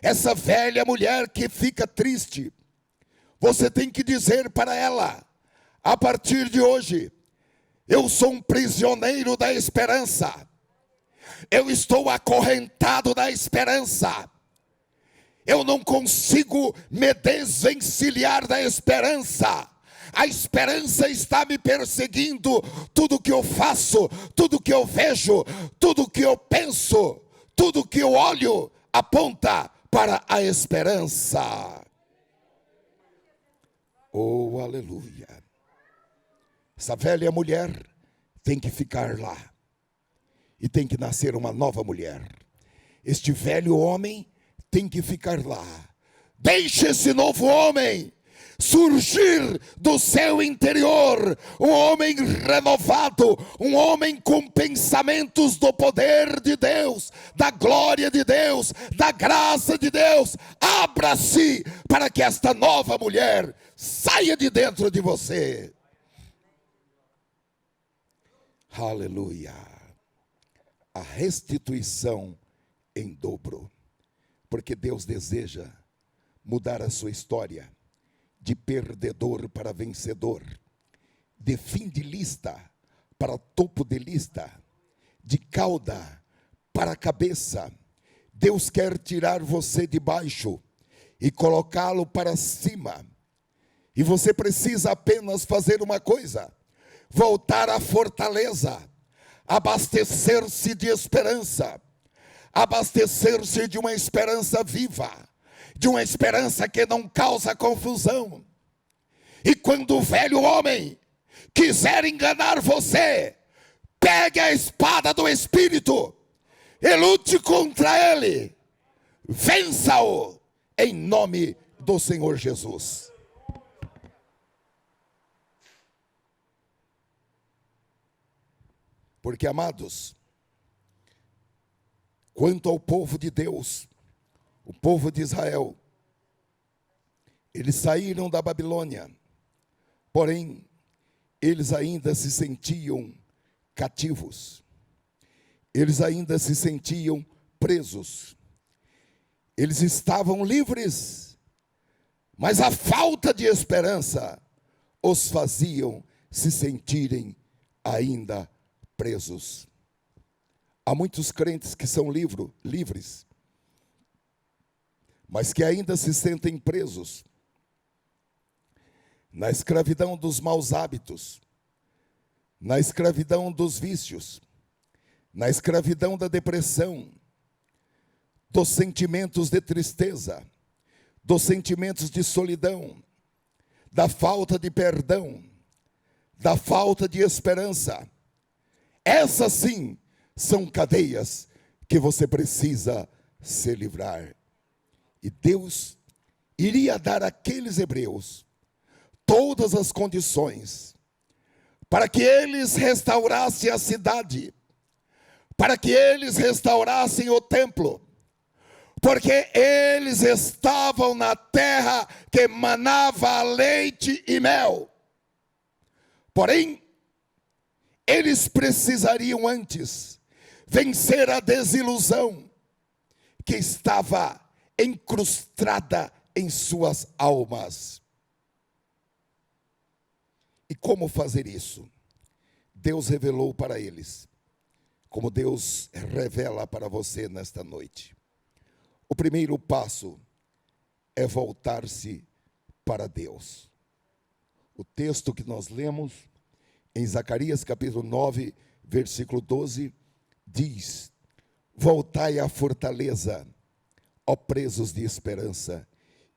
essa velha mulher que fica triste, você tem que dizer para ela, a partir de hoje, eu sou um prisioneiro da esperança, eu estou acorrentado na esperança. Eu não consigo me desvencilhar da esperança. A esperança está me perseguindo. Tudo que eu faço, tudo que eu vejo, tudo que eu penso, tudo que eu olho, aponta para a esperança. Oh, aleluia. Essa velha mulher tem que ficar lá. E tem que nascer uma nova mulher. Este velho homem tem que ficar lá. Deixe esse novo homem surgir do seu interior, um homem renovado, um homem com pensamentos do poder de Deus, da glória de Deus, da graça de Deus. Abra-se para que esta nova mulher saia de dentro de você. Aleluia. A restituição em dobro, porque Deus deseja mudar a sua história de perdedor para vencedor, de fim de lista para topo de lista, de cauda para cabeça. Deus quer tirar você de baixo e colocá-lo para cima. E você precisa apenas fazer uma coisa: voltar à fortaleza, abastecer-se de esperança, abastecer-se de uma esperança viva, de uma esperança que não causa confusão. E quando o velho homem quiser enganar você, pegue a espada do Espírito e lute contra ele. Vença-o em nome do Senhor Jesus. Porque, amados, quanto ao povo de Deus, o povo de Israel, eles saíram da Babilônia, porém, eles ainda se sentiam cativos, eles ainda se sentiam presos, eles estavam livres, mas a falta de esperança os faziam se sentirem ainda presos. Há muitos crentes que são livres, mas que ainda se sentem presos na escravidão dos maus hábitos, na escravidão dos vícios, na escravidão da depressão, dos sentimentos de tristeza, dos sentimentos de solidão, da falta de perdão, da falta de esperança. Essas sim são cadeias que você precisa se livrar. E Deus iria dar àqueles hebreus todas as condições para que eles restaurassem a cidade, para que eles restaurassem o templo, porque eles estavam na terra que manava leite e mel. Porém, eles precisariam antes vencer a desilusão que estava incrustada em suas almas. E como fazer isso? Deus revelou para eles, como Deus revela para você nesta noite. O primeiro passo é voltar-se para Deus. O texto que nós lemos em Zacarias capítulo 9, versículo 12, diz: voltai à fortaleza, ó presos de esperança.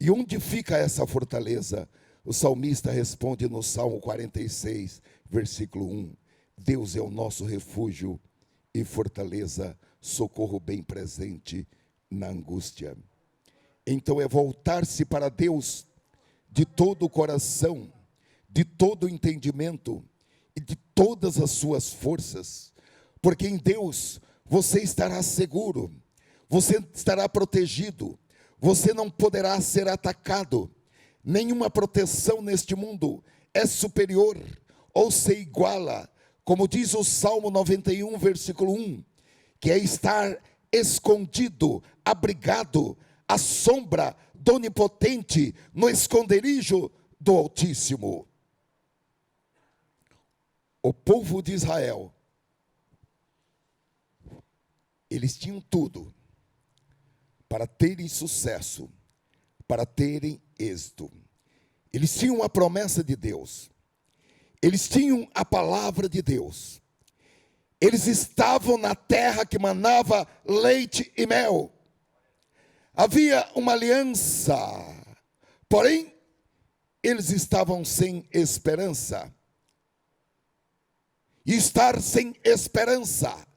E onde fica essa fortaleza? O salmista responde no Salmo 46, versículo 1. Deus é o nosso refúgio e fortaleza, socorro bem presente na angústia. Então é voltar-se para Deus de todo o coração, de todo o entendimento e de todas as suas forças, porque em Deus você estará seguro, você estará protegido, você não poderá ser atacado. Nenhuma proteção neste mundo é superior ou se iguala, como diz o Salmo 91, versículo 1, que é estar escondido, abrigado, à sombra do Onipotente, no esconderijo do Altíssimo. O povo de Israel Eles tinham tudo para terem sucesso, para terem êxito. Eles tinham a promessa de Deus. Eles tinham a palavra de Deus. Eles estavam na terra que manava leite e mel. Havia uma aliança, porém, eles estavam sem esperança. E estar sem esperança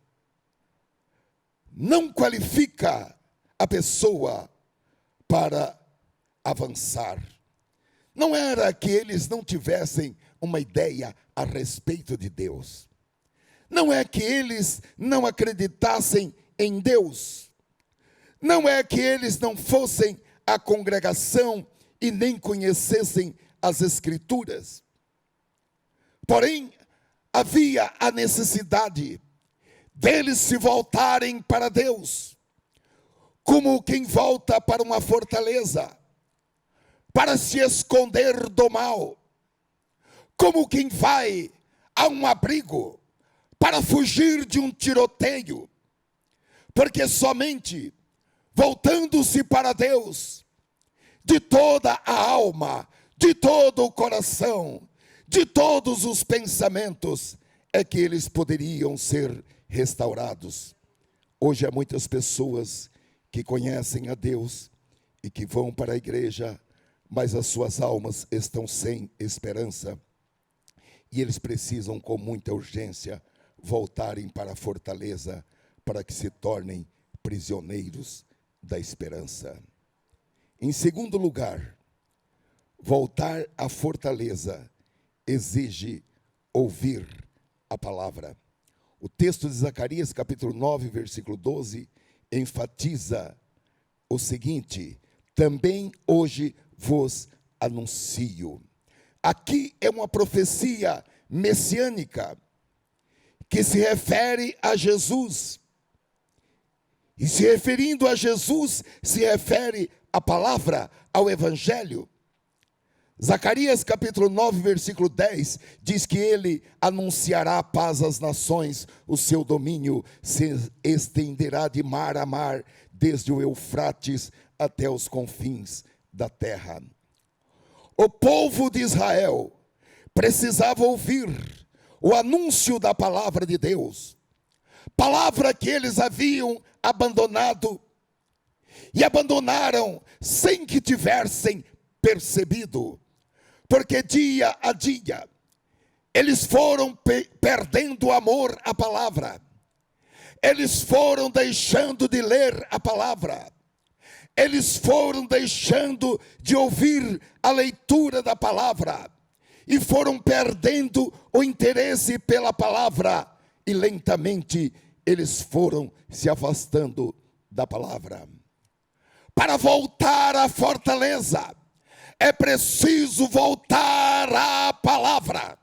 não qualifica a pessoa para avançar. Não era que eles não tivessem uma ideia a respeito de Deus. Não é que eles não acreditassem em Deus. Não é que eles não fossem à congregação e nem conhecessem as Escrituras. Porém, havia a necessidade deles se voltarem para Deus, como quem volta para uma fortaleza, para se esconder do mal, como quem vai a um abrigo, para fugir de um tiroteio, porque somente voltando-se para Deus, de toda a alma, de todo o coração, de todos os pensamentos, é que eles poderiam ser restaurados. Hoje há muitas pessoas que conhecem a Deus e que vão para a igreja, mas as suas almas estão sem esperança. E eles precisam com muita urgência voltarem para a fortaleza para que se tornem prisioneiros da esperança. Em segundo lugar, voltar à fortaleza exige ouvir a palavra. O texto de Zacarias, capítulo 9, versículo 12, enfatiza o seguinte: também hoje vos anuncio. Aqui é uma profecia messiânica que se refere a Jesus. E se referindo a Jesus, se refere à palavra, ao evangelho. Zacarias capítulo 9, versículo 10, diz que ele anunciará a paz às nações, o seu domínio se estenderá de mar a mar, desde o Eufrates até os confins da terra. O povo de Israel precisava ouvir o anúncio da palavra de Deus, palavra que eles haviam abandonado, e abandonaram sem que tivessem percebido, porque dia a dia eles foram perdendo o amor à palavra, eles foram deixando de ler a palavra, eles foram deixando de ouvir a leitura da palavra, e foram perdendo o interesse pela palavra, e lentamente eles foram se afastando da palavra. Para voltar à fortaleza, é preciso voltar à palavra.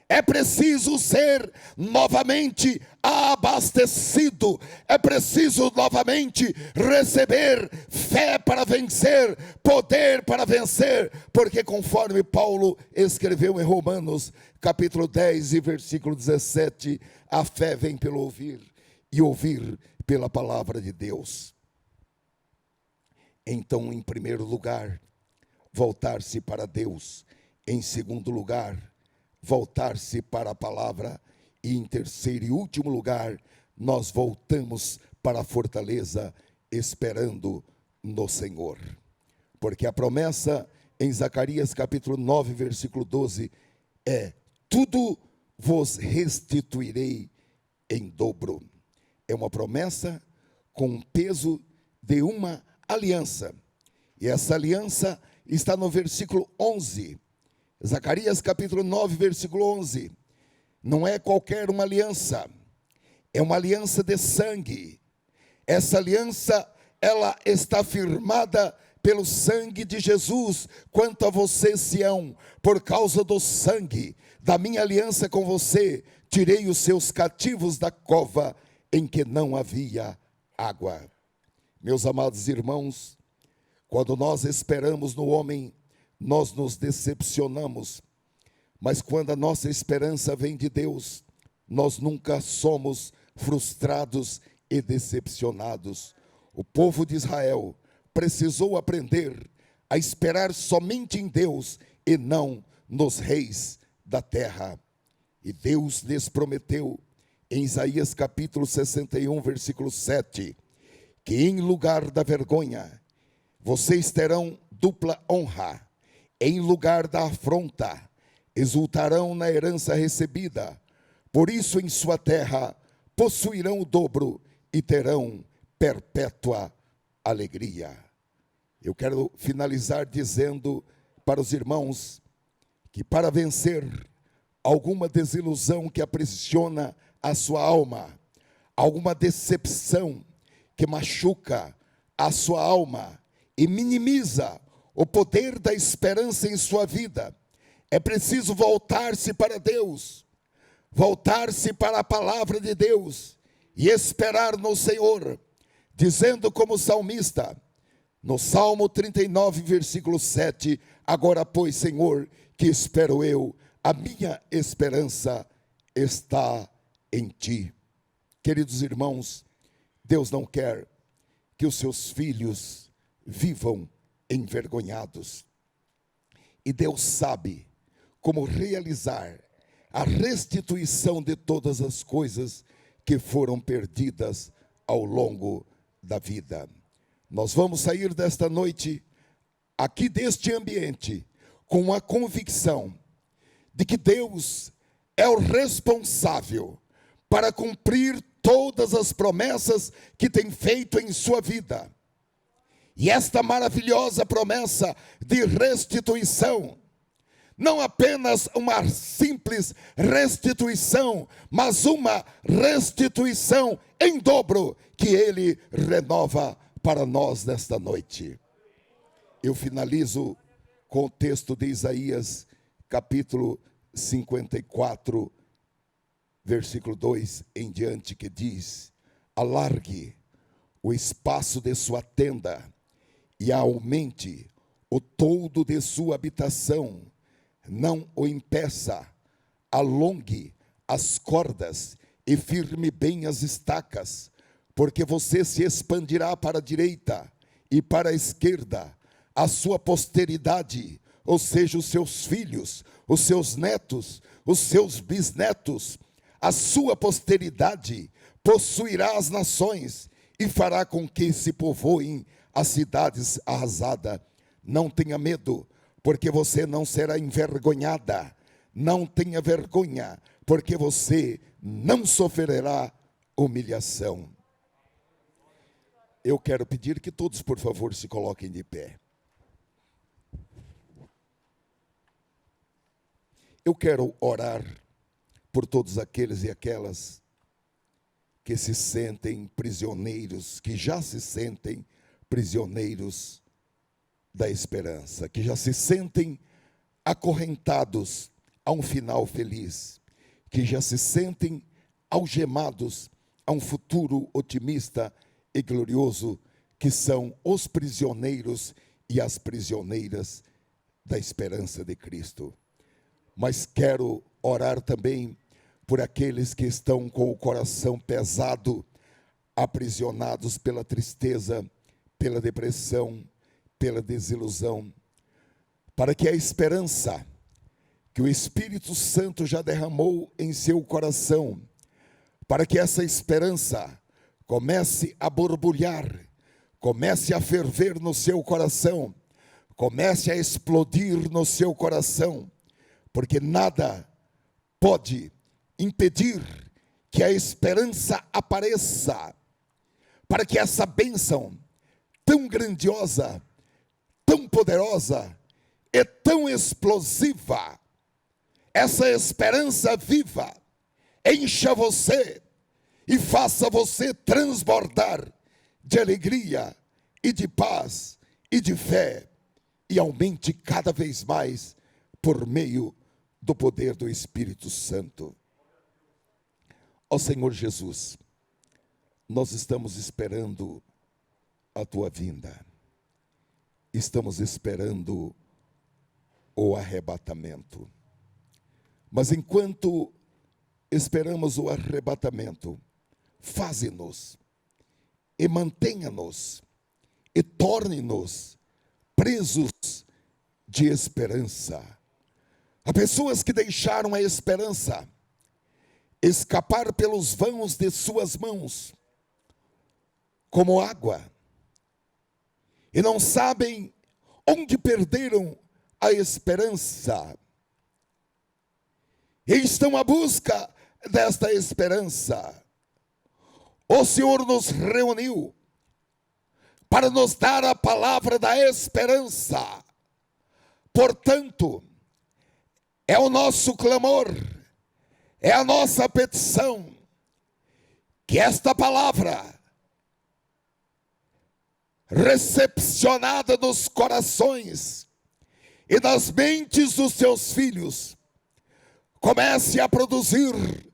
É preciso ser novamente abastecido. É preciso novamente receber fé para vencer, poder para vencer. Porque conforme Paulo escreveu em Romanos, capítulo 10 e versículo 17, a fé vem pelo ouvir, e ouvir pela palavra de Deus. Então, em primeiro lugar, voltar-se para Deus. Em segundo lugar, voltar-se para a palavra. E em terceiro e último lugar, nós voltamos para a fortaleza, esperando no Senhor. Porque a promessa em Zacarias capítulo 9, versículo 12, é: tudo vos restituirei em dobro. É uma promessa com o peso de uma aliança. E essa aliança está no versículo 11. Zacarias capítulo 9, versículo 11. Não é qualquer uma aliança, é uma aliança de sangue. Essa aliança, ela está firmada pelo sangue de Jesus. Quanto a você, Sião, por causa do sangue da minha aliança com você, tirei os seus cativos da cova em que não havia água. Meus amados irmãos, quando nós esperamos no homem, nós nos decepcionamos. Mas quando a nossa esperança vem de Deus, nós nunca somos frustrados e decepcionados. O povo de Israel precisou aprender a esperar somente em Deus e não nos reis da terra. E Deus lhes prometeu, em Isaías capítulo 61, versículo 7, que em lugar da vergonha, vocês terão dupla honra. Em lugar da afronta, exultarão na herança recebida. Por isso, em sua terra, possuirão o dobro e terão perpétua alegria. Eu quero finalizar dizendo para os irmãos que, para vencer alguma desilusão que aprisiona a sua alma, alguma decepção que machuca a sua alma e minimiza o poder da esperança em sua vida, é preciso voltar-se para Deus, voltar-se para a palavra de Deus e esperar no Senhor, dizendo como salmista, no Salmo 39, versículo 7, agora, pois, Senhor, que espero eu, a minha esperança está em Ti. Queridos irmãos, Deus não quer que os seus filhos vivam envergonhados. E Deus sabe como realizar a restituição de todas as coisas que foram perdidas ao longo da vida. Nós vamos sair desta noite, aqui deste ambiente, com a convicção de que Deus é o responsável para cumprir todas as promessas que tem feito em sua vida. E esta maravilhosa promessa de restituição, não apenas uma simples restituição, mas uma restituição em dobro que Ele renova para nós nesta noite. Eu finalizo com o texto de Isaías, capítulo 54, versículo 2 em diante, que diz: alargue o espaço de sua tenda e aumente o toldo de sua habitação, não o impeça, alongue as cordas e firme bem as estacas, porque você se expandirá para a direita e para a esquerda, a sua posteridade, ou seja, os seus filhos, os seus netos, os seus bisnetos, a sua posteridade possuirá as nações e fará com que se povoem as cidades arrasadas. Não tenha medo, porque você não será envergonhada. Não tenha vergonha, porque você não sofrerá humilhação. Eu quero pedir que todos, por favor, se coloquem de pé. Eu quero orar por todos aqueles e aquelas que se sentem prisioneiros, que já se sentem prisioneiros da esperança, que já se sentem acorrentados a um final feliz, que já se sentem algemados a um futuro otimista e glorioso, que são os prisioneiros e as prisioneiras da esperança de Cristo. Mas quero orar também por aqueles que estão com o coração pesado, aprisionados pela tristeza, pela depressão, pela desilusão, para que a esperança que o Espírito Santo já derramou em seu coração, para que essa esperança comece a borbulhar, comece a ferver no seu coração, comece a explodir no seu coração, porque nada pode impedir que a esperança apareça, para que essa bênção tão grandiosa, tão poderosa e tão explosiva, essa esperança viva, encha você e faça você transbordar de alegria e de paz e de fé, e aumente cada vez mais por meio do poder do Espírito Santo. Ó Senhor Jesus, nós estamos esperando a Tua vinda, estamos esperando o arrebatamento, mas enquanto esperamos o arrebatamento, faze-nos e mantenha-nos e torne-nos presos de esperança. Há pessoas que deixaram a esperança escapar pelos vãos de suas mãos, como água, e não sabem onde perderam a esperança, e estão à busca desta esperança. O Senhor nos reuniu para nos dar a palavra da esperança. Portanto, é o nosso clamor, é a nossa petição, que esta palavra, recepcionada nos corações e nas mentes dos seus filhos, comece a produzir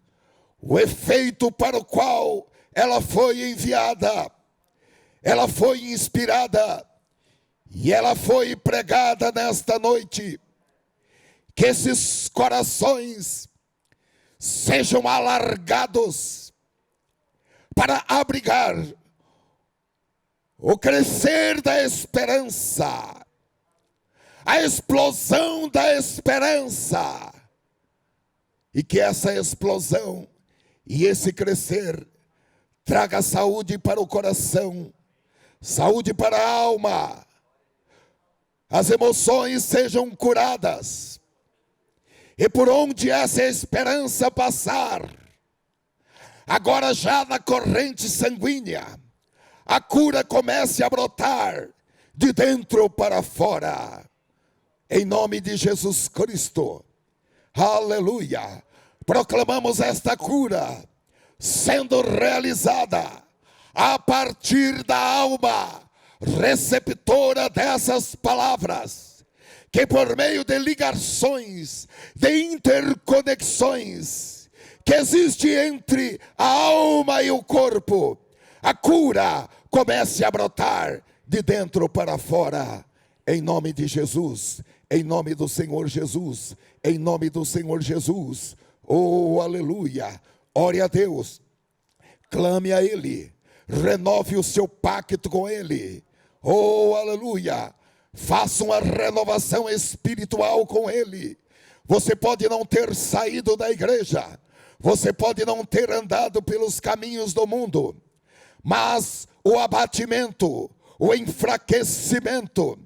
o efeito para o qual ela foi enviada, ela foi inspirada e ela foi pregada nesta noite. Que esses corações sejam alargados para abrigar o crescer da esperança, a explosão da esperança, e que essa explosão e esse crescer traga saúde para o coração, saúde para a alma, as emoções sejam curadas, e por onde essa esperança passar, agora já na corrente sanguínea, a cura comece a brotar de dentro para fora, em nome de Jesus Cristo. Aleluia! Proclamamos esta cura sendo realizada a partir da alma receptora dessas palavras, que por meio de ligações, de interconexões que existe entre a alma e o corpo, a cura comece a brotar de dentro para fora, em nome de Jesus, em nome do Senhor Jesus, em nome do Senhor Jesus. Oh, aleluia! Ore a Deus, clame a Ele, renove o seu pacto com Ele. Oh, aleluia! Faça uma renovação espiritual com Ele. Você pode não ter saído da igreja, você pode não ter andado pelos caminhos do mundo, mas o abatimento, o enfraquecimento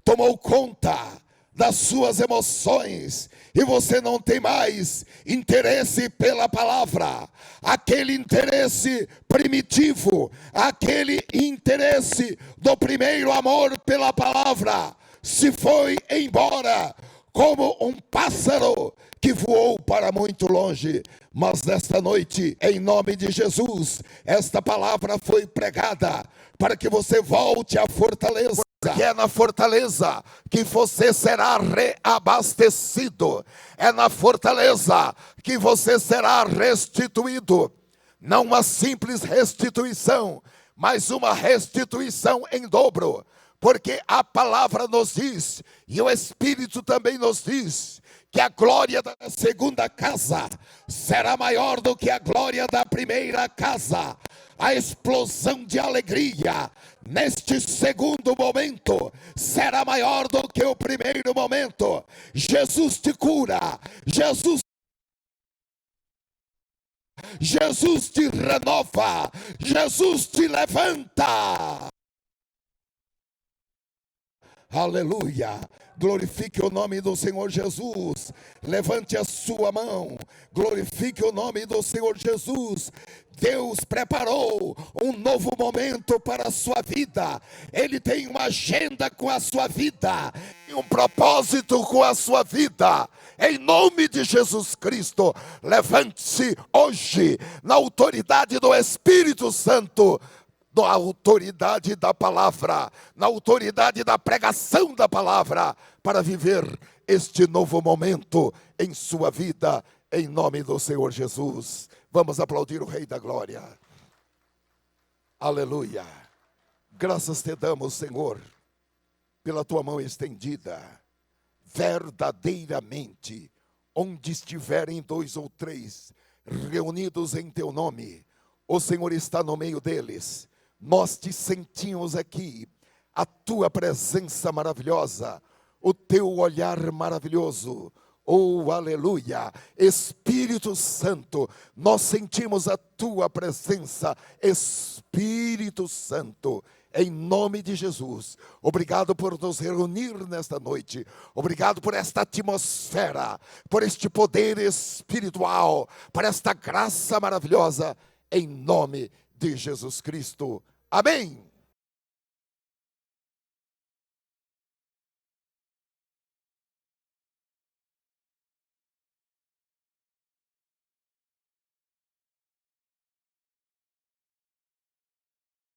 tomou conta das suas emoções, e você não tem mais interesse pela palavra. Aquele interesse primitivo, aquele interesse do primeiro amor pela palavra, se foi embora como um pássaro que voou para muito longe. Mas nesta noite, em nome de Jesus, esta palavra foi pregada para que você volte à fortaleza, que é na fortaleza que você será reabastecido, é na fortaleza que você será restituído. Não uma simples restituição, mas uma restituição em dobro, porque a palavra nos diz, e o Espírito também nos diz, que a glória da segunda casa será maior do que a glória da primeira casa. A explosão de alegria neste segundo momento será maior do que o primeiro momento. Jesus te cura, Jesus te renova, Jesus te levanta. Aleluia! Glorifique o nome do Senhor Jesus. Levante a sua mão. Glorifique o nome do Senhor Jesus. Deus preparou um novo momento para a sua vida. Ele tem uma agenda com a sua vida, um propósito com a sua vida. Em nome de Jesus Cristo, levante-se hoje na autoridade do Espírito Santo, na autoridade da palavra, na autoridade da pregação da palavra, para viver este novo momento em sua vida, em nome do Senhor Jesus. Vamos aplaudir o Rei da Glória. Aleluia. Graças te damos, Senhor, pela tua mão estendida. Verdadeiramente, onde estiverem dois ou três reunidos em teu nome. O Senhor está no meio deles. Nós te sentimos aqui, a tua presença maravilhosa, o teu olhar maravilhoso. Oh, aleluia! Espírito Santo, nós sentimos a tua presença, Espírito Santo, em nome de Jesus. Obrigado por nos reunir nesta noite. Obrigado por esta atmosfera, por este poder espiritual, por esta graça maravilhosa, em nome de Jesus Cristo. Amém.